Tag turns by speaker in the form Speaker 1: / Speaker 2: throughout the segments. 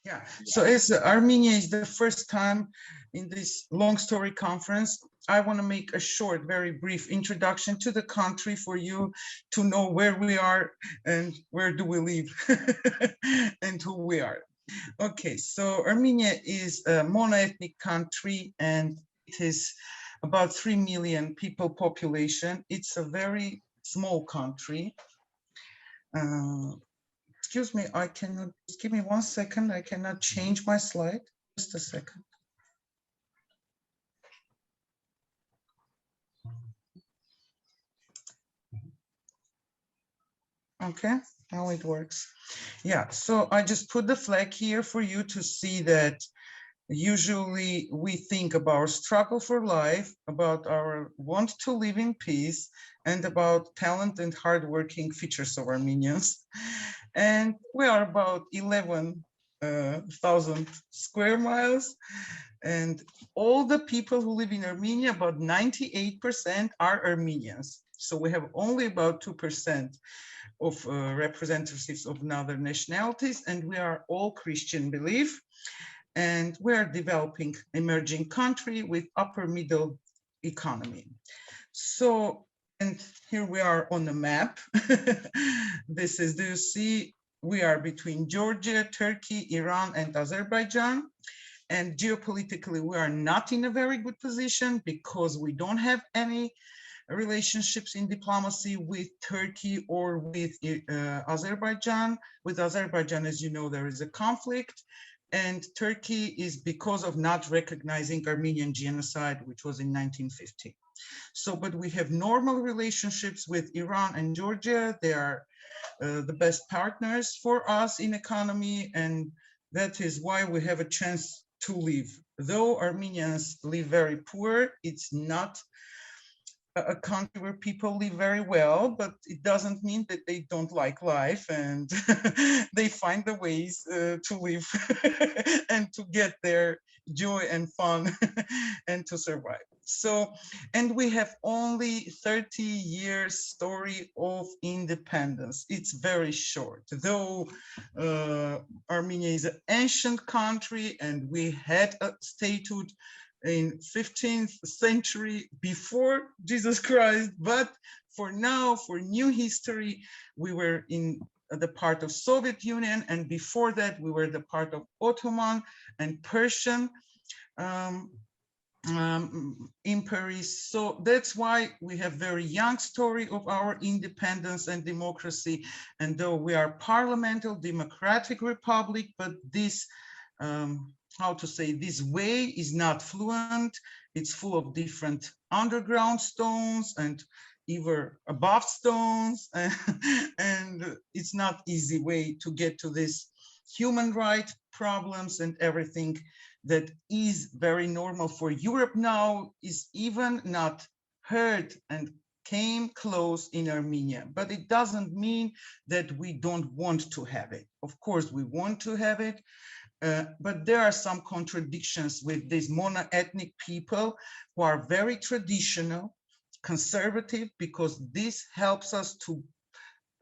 Speaker 1: Yeah, so as Armenia is the first time in this long story conference, I want to make a short, very brief introduction to the country for you to know where we are and where do we live and who we are. Okay, so Armenia is a monoethnic country and it is about 3 million people population. It's a very small country. Uh, Excuse me, I cannot, just give me 1 second. I cannot change my slide. Just a second. Okay, now it works. Yeah, so I just put the flag here for you to see that usually we think about our struggle for life, about our want to live in peace, and about talent and hardworking features of Armenians. And we are about 11,000 square miles. And all the people who live in Armenia, about 98% are Armenians. So we have only about 2% of representatives of other nationalities, and we are all Christian belief. And we're developing emerging country with upper middle economy. So, and here we are on the map. This is, do you see, we are between Georgia, Turkey, Iran, and Azerbaijan. And geopolitically, we are not in a very good position because we don't have any relationships in diplomacy with Turkey or with Azerbaijan. With Azerbaijan, as you know, there is a conflict. And Turkey is because of not recognizing Armenian genocide, which was in 1950. So, but we have normal relationships with Iran and Georgia. They are the best partners for us in economy, and that is why we have a chance to live. Though Armenians live very poor, it's not a country where people live very well, but it doesn't mean that they don't like life, and they find the ways to live and to get their joy and fun and to survive. So, and we have only 30 years story of independence. It's very short, though Armenia is an ancient country and we had a statehood in 15th century before Jesus Christ, but for now, for new history, we were in the part of Soviet Union, and before that, we were the part of Ottoman and Persian empires. So that's why we have very young story of our independence and democracy. And though we are parliamentary democratic republic, but this how to say, this way is not fluent. It's full of different underground stones and even above stones. And it's not easy way to get to this human rights problems, and everything that is very normal for Europe now is even not heard and came close in Armenia. But it doesn't mean that we don't want to have it. Of course, we want to have it. But there are some contradictions with these monoethnic people who are very traditional, conservative, because this helps us to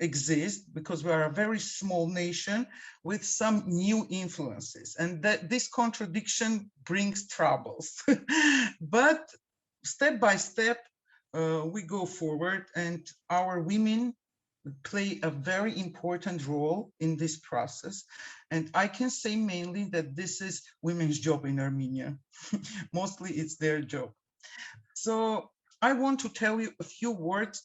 Speaker 1: exist, because we are a very small nation with some new influences, and that this contradiction brings troubles. But step by step, we go forward, and our women play a very important role in this process. And I can say mainly that this is women's job in Armenia. Mostly it's their job. So I want to tell you a few words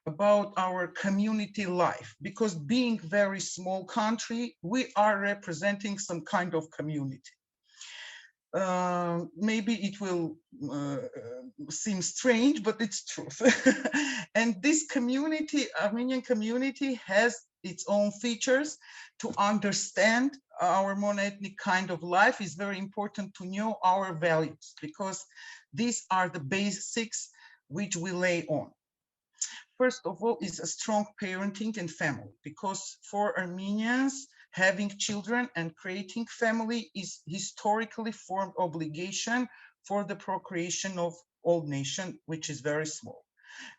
Speaker 1: about our community life, because being very small country, we are representing some kind of community. Maybe it will seem strange, but it's truth. And this community, Armenian community, has its own features. To understand our monoethnic kind of life is very important to know our values, because these are the basics which we lay on. First of all is a strong parenting and family, because for Armenians, having children and creating family is historically formed obligation for the procreation of old nation, which is very small.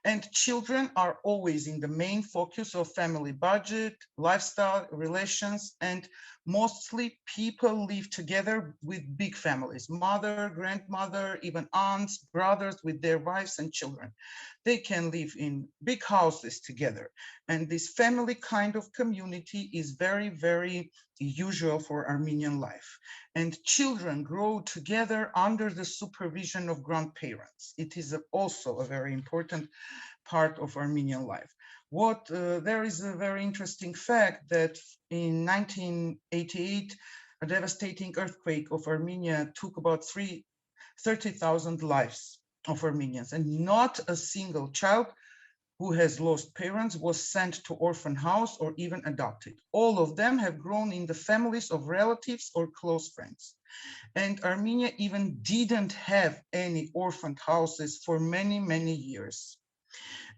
Speaker 1: And children are always in the main focus of family budget, lifestyle, relations, and mostly people live together with big families, mother, grandmother, even aunts, brothers with their wives and children. They can live in big houses together. And this family kind of community is very, very usual for Armenian life. And children grow together under the supervision of grandparents. It is also a very important part of Armenian life. There is a very interesting fact that in 1988, a devastating earthquake of Armenia took about 30,000 lives of Armenians, and not a single child who has lost parents was sent to orphan house or even adopted. All of them have grown in the families of relatives or close friends. And Armenia even didn't have any orphaned houses for many, many years.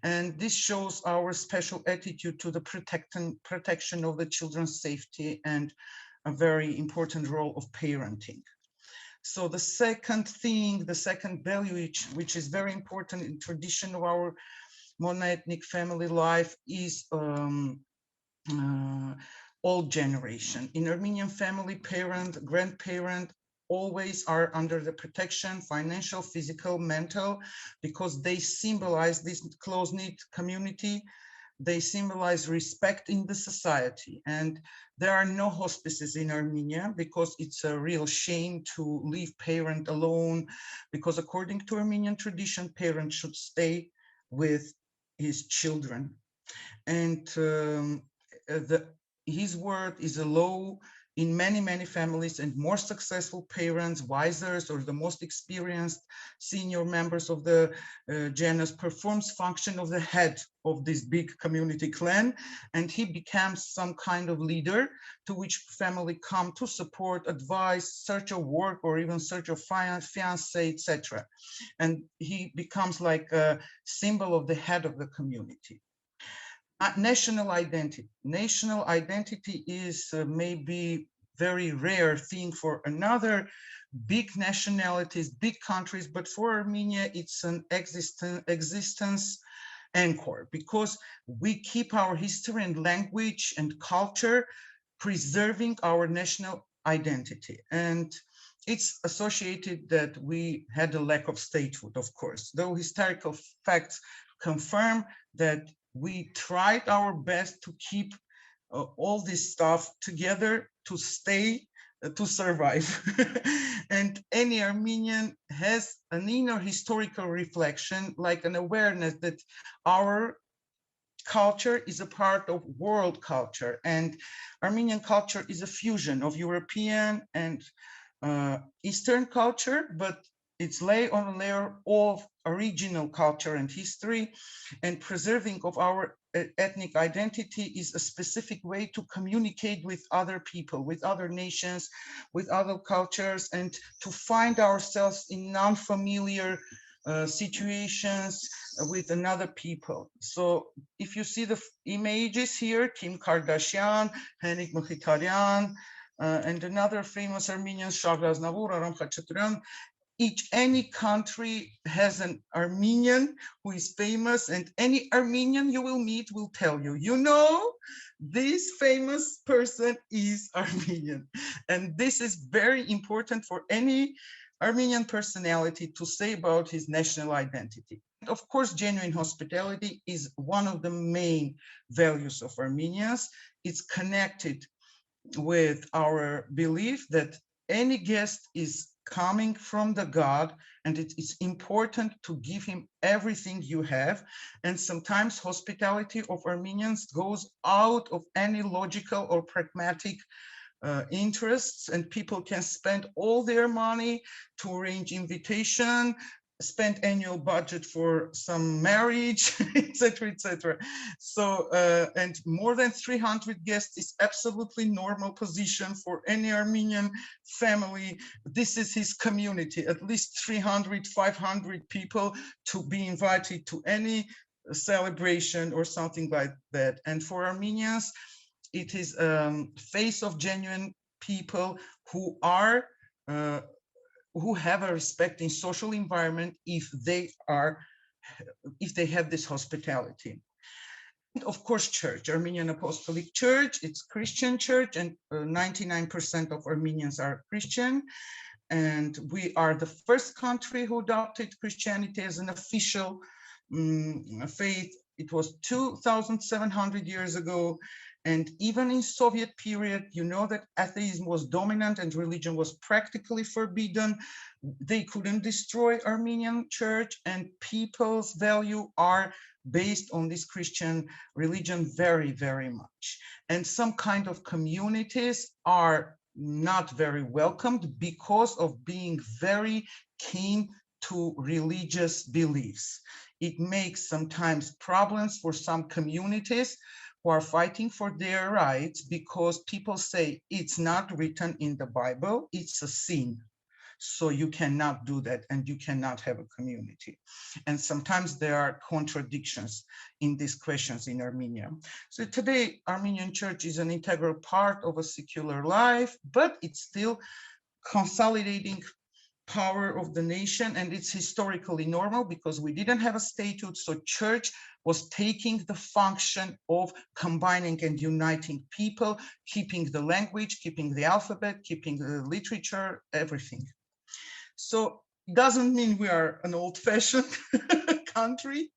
Speaker 1: And this shows our special attitude to the protection of the children's safety and a very important role of parenting. So the second thing, the second value, which is very important in tradition of our monoethnic family life, is old generation. In Armenian family, parent, grandparent, always are under the protection, financial, physical, mental, because they symbolize this close-knit community. They symbolize respect in the society. And there are no hospices in Armenia because it's a real shame to leave parent alone, because according to Armenian tradition, parent should stay with his children. And his word is a law in many, many families, and more successful parents, wisers, or the most experienced senior members of the genus performs function of the head of this big community clan, and he becomes some kind of leader to which family come to support, advise, search of work, or even search of fiance, etc. And he becomes like a symbol of the head of the community. National identity. National identity is maybe very rare thing for another big nationalities, big countries, but for Armenia, it's an existence anchor, because we keep our history and language and culture, preserving our national identity. And it's associated that we had a lack of statehood, of course, though historical facts confirm that we tried our best to keep all this stuff together to stay, to survive. And any Armenian has an inner historical reflection, like an awareness that our culture is a part of world culture, and Armenian culture is a fusion of European and Eastern culture, but it's lay on a layer of original culture and history, and preserving of our ethnic identity is a specific way to communicate with other people, with other nations, with other cultures, and to find ourselves in non-familiar situations with another people. So if you see the images here, Kim Kardashian, Henrik Mkhitaryan, and another famous Armenian, Shahraz Navur, Aram Khachaturian, any country has an Armenian who is famous, and any Armenian you will meet will tell you, you know, this famous person is Armenian. And this is very important for any Armenian personality to say about his national identity. Of course, genuine hospitality is one of the main values of Armenians. It's connected with our belief that any guest is coming from the God, and it is important to give him everything you have. And sometimes hospitality of Armenians goes out of any logical or pragmatic interests, and people can spend all their money to arrange invitation, spend annual budget for some marriage, etc., etc. So, and more than 300 guests is absolutely normal position for any Armenian family. This is his community, at least 300, 500 people to be invited to any celebration or something like that. And for Armenians, it is face of genuine people who are who have a respect in social environment if they are if they have this hospitality. And of course, church, Armenian Apostolic Church, it's Christian church, and 99% of Armenians are Christian. And we are the first country who adopted Christianity as an official faith. It was 2,700 years ago. And even in Soviet period, you know that atheism was dominant and religion was practically forbidden. They couldn't destroy Armenian church, and people's value are based on this Christian religion very, very much. And some kind of communities are not very welcomed because of being very keen to religious beliefs. It makes sometimes problems for some communities who are fighting for their rights because people say it's not written in the Bible, it's a sin. So you cannot do that and you cannot have a community. And sometimes there are contradictions in these questions in Armenia. So today, Armenian church is an integral part of a secular life, but it's still consolidating power of the nation, and it's historically normal because we didn't have a statute, so church was taking the function of combining and uniting people, keeping the language, keeping the alphabet, keeping the literature, everything. So it doesn't mean we are an old-fashioned country.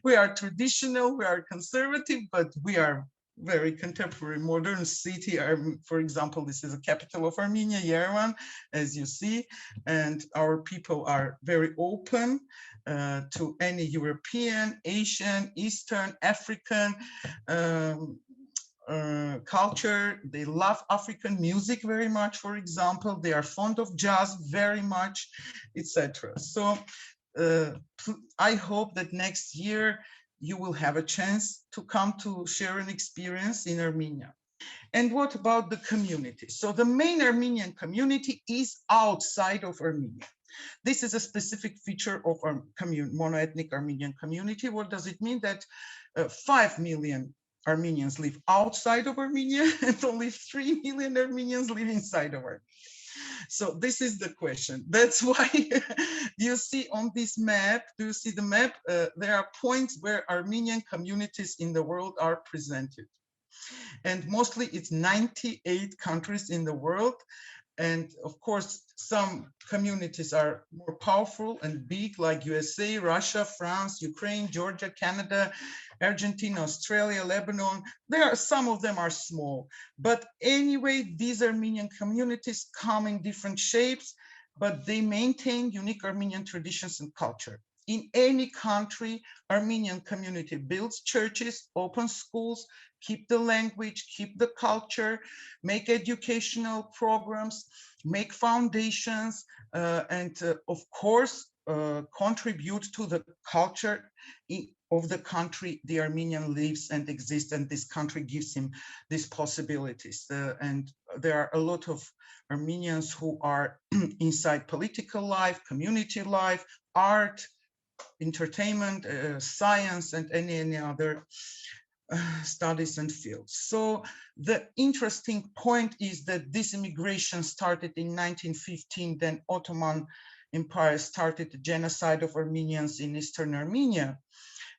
Speaker 1: We are traditional, we are conservative, but we are very contemporary, modern city. For example, this is the capital of Armenia, Yerevan, as you see, and our people are very open to any European, Asian, Eastern, African culture. They love African music very much, for example. They are fond of jazz very much, etc. So I hope that next year you will have a chance to come to share an experience in Armenia. And what about the community? So the main Armenian community is outside of Armenia. This is a specific feature of our monoethnic Armenian community. What does it mean? That 5 million Armenians live outside of Armenia and only 3 million Armenians live inside of Armenia. So this is the question. That's why you see on this map, do you see the map? There are points where Armenian communities in the world are presented. And mostly it's 98 countries in the world. And of course, some communities are more powerful and big, like USA, Russia, France, Ukraine, Georgia, Canada, Argentina, Australia, Lebanon. Some of them are small. But anyway, these Armenian communities come in different shapes, but they maintain unique Armenian traditions and culture. In any country, Armenian community builds churches, opens schools, keep the language, keep the culture, make educational programs, make foundations, and of course, contribute to the culture of the country the Armenian lives and exists, and this country gives him these possibilities. And there are a lot of Armenians who are inside political life, community life, art, entertainment, science, and any other studies and fields. So the interesting point is that this immigration started in 1915, then Ottoman Empire started the genocide of Armenians in Eastern Armenia.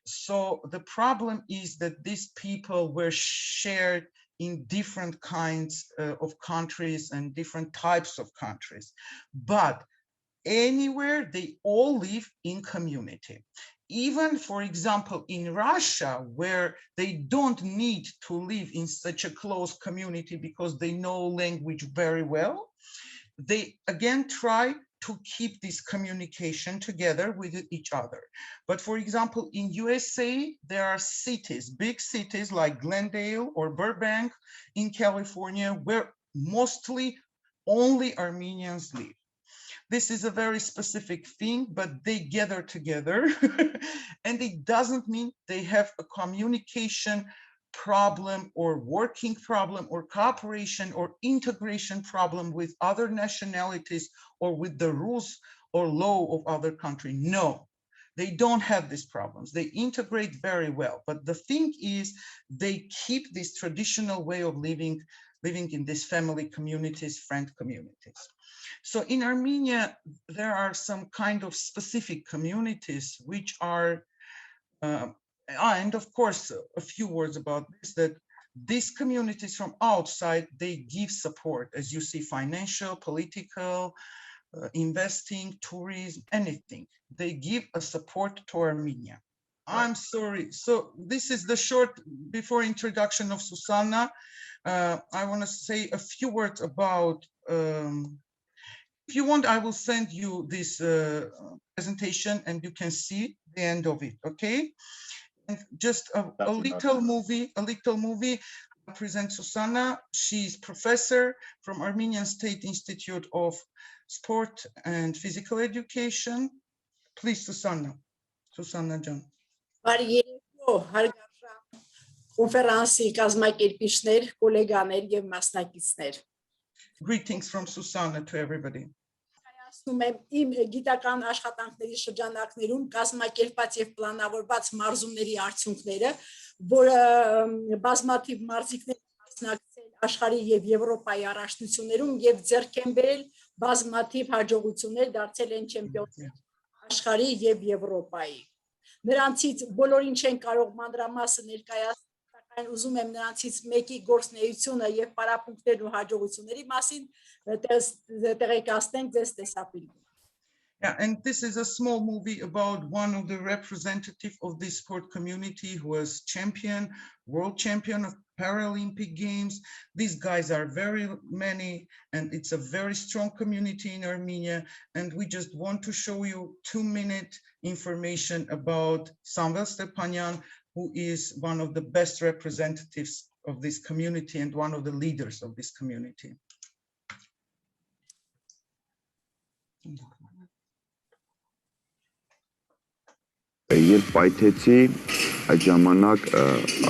Speaker 1: So the problem is that these people were shared in different kinds of countries and different types of countries. But anywhere, they all live in community. Even, for example, in Russia, where they don't need to live in such a close community because they know language very well, they again try to keep this communication together with each other. But for example, in USA, there are cities, big cities like Glendale or Burbank in California, where mostly only Armenians live. This is a very specific thing, but they gather together and it doesn't mean they have a communication problem or working problem or cooperation or integration problem with other nationalities or with the rules or law of other country. No, They don't have these problems. They integrate very well. But the thing is, they keep this traditional way of living in these family communities, friend communities. So in Armenia, there are some kind of specific communities which are, and of course, a few words about this, that these communities from outside, they give support, as you see, financial, political, investing, tourism, anything. They give a support to Armenia. I'm sorry. So this is the short before introduction of Susanna. I want to say a few words about, if you want, I will send you this presentation and you can see the end of it, okay? And just a little movie, I present Susanna. She's professor from Armenian State Institute of Sport and Physical Education. Please, Susanna John.
Speaker 2: Կոնֆերանսի կազմակերպիչներ, գոլեգաներ եւ մասնակիցներ։
Speaker 1: Greetings from Susanna to everybody.
Speaker 2: Ասում եմ իմ գիտական աշխատանքների շրջանակներում կազմակերպած եւ պլանավորված մարզումների արդյունքները, որը բազմաթիվ մարզիկներ մասնակցել աշխարհի եւ Եվրոպայի առաջնություններում եւ ձեռք են բերել բազմաթիվ հաջողություններ, դարձել են չեմպիոններ աշխարհի եւ Եվրոպայի։ Նրանցից բոլորին չեն կարող մանրամասը ներկայացնել, սակայն ուզում եմ նրանցից մեկի գործունեությունը եւ պարապմունքներն ու հաջողությունների մասին տեղեկացնենք ձեզ տեսապիլում։
Speaker 1: Yeah, and this is a small movie about one of the representatives of this sport community who was world champion of Paralympic Games. These guys are very many, and it's a very strong community in Armenia. And we just want to show you 2-minute information about Samvel Stepanyan, who is one of the best representatives of this community and one of the leaders of this community.
Speaker 3: Երբ պայթեցի, այդ ժամանակ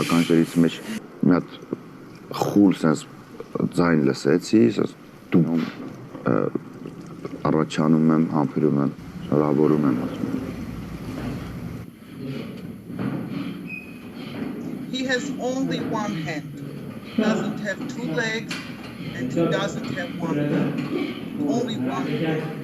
Speaker 3: ականջերից մեջ մի հատ խուլ sense ձայն լսեցի, դում առաջանում եմ, համբերում եմ, շնորհավորում եմ ասում։
Speaker 1: He has only one hand. He doesn't have 2 legs and he doesn't have 1 leg. Only one hand.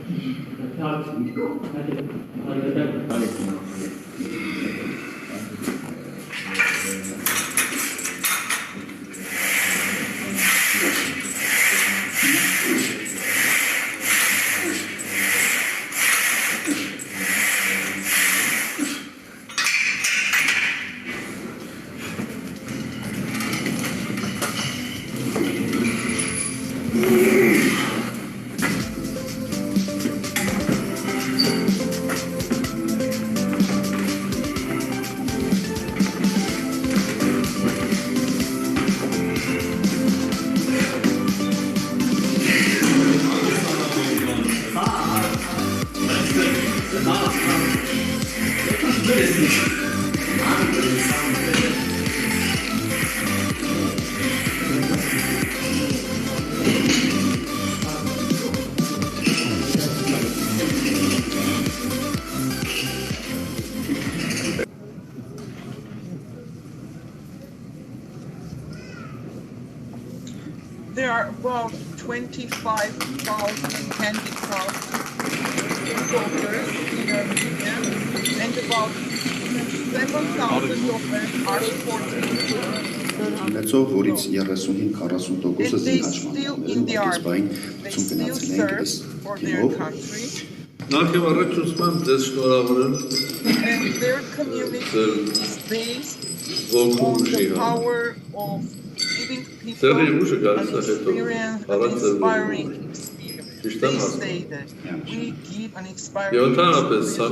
Speaker 1: There are about 25,000 handicapped golfers in Armenia, and about 7,000 of them are sporting. They still in the army. They still serve for their country. And their community is based on the power of giving people an experience, an inspiring experience. They say that we give an inspiring experience to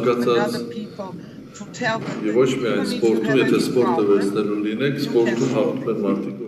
Speaker 1: other people to tell them that even if you have any problem, you can